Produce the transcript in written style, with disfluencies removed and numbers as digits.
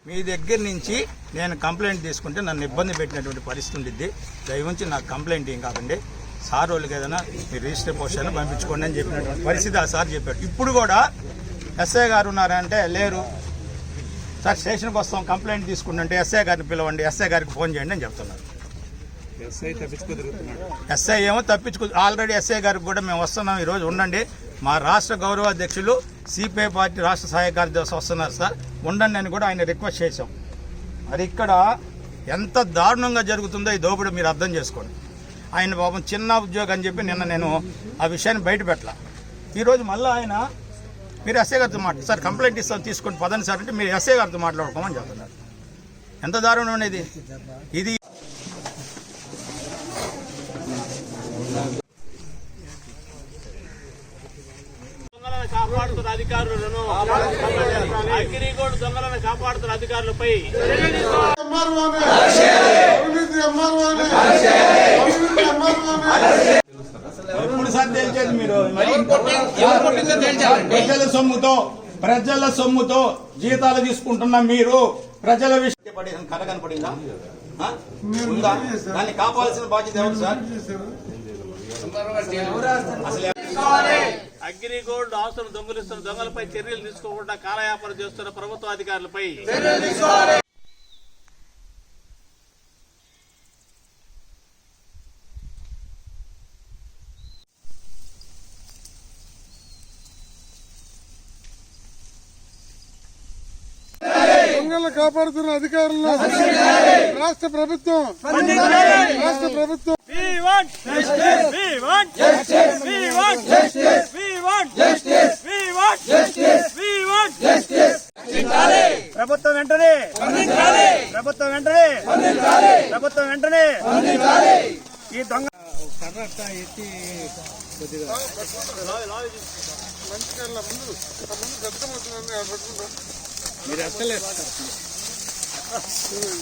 మీ దగ్గర నుంచి నేను కంప్లైంట్ తీసుకుంటే నన్ను ఇబ్బంది పెట్టినటువంటి పరిస్థితి ఉండిద్ది. దయవుంచి నాకు కంప్లైంట్ ఏం కాదండి, సార్ వాళ్ళకి ఏదైనా మీరు రిజిస్టర్ పోస్టర్ పంపించుకోండి అని చెప్పినటువంటి పరిస్థితి ఆ సార్ చెప్పాడు. ఇప్పుడు కూడా ఎస్ఐ గారు ఉన్నారంటే లేరు సార్, స్టేషన్కి వస్తాం కంప్లైంట్ తీసుకుంటుంటే ఎస్ఐ గారిని పిలవండి, ఎస్ఐ గారికి ఫోన్ చేయండి అని చెప్తున్నారు. ఎస్ఐ ఏమో ఆల్రెడీ ఎస్ఐ గారికి కూడా మేము వస్తున్నాం, ఈరోజు ఉండండి, మా రాష్ట్ర గౌరవ అధ్యక్షులు సిపిఐ పార్టీ రాష్ట్ర సహాయ కార్యదర్శి వస్తున్నారు సార్, ఉండండి అని కూడా ఆయన రిక్వెస్ట్ చేశాం. అది ఇక్కడ ఎంత దారుణంగా జరుగుతుందో ఈ దోపిడీ మీరు అర్థం చేసుకోండి. ఆయన పాపం చిన్న ఉద్యోగం అని చెప్పి నిన్న నేను ఆ విషయాన్ని బయట పెట్టలా. ఈరోజు మళ్ళీ ఆయన మీరు ఎస్ఐ గారితో సార్ కంప్లైంట్ ఇస్తాం తీసుకొని పదండి సార్ అంటే మీరు ఎస్ఐ గారితో మాట్లాడుకోమని చెప్తున్నారు. ఎంత దారుణం అనేది ఇది. కాపాడుతున్న అధికారులను అగ్రిగోల్డ్ దొంగలను కాపాడుతున్న అధికారులపై ఎప్పుడు సార్ తేల్చేది మీరు? ప్రజల సొమ్ముతో జీతాలు తీసుకుంటున్న మీరు ప్రజల విషయం పడేసిన కథ కనపడిందా? ఉందా? దాన్ని కాపాడాల్సిన బాధ్యత ఎవరు సార్? అగ్రిగోల్డ్ ఆస్తులు దొంగిలిస్తున్న దొంగలపై చర్యలు తీసుకోకుండా కాలయాపన చేస్తున్న ప్రభుత్వ అధికారులపై దొంగలను కాపాడుతున్న అధికారులను రాష్ట్ర ప్రభుత్వం ప్రభుత్వం వెంటనే ఈ దొంగ ఎత్తి కొద్దిగా మంచి ముందు శబ్దం వస్తుందని మీరు అసలే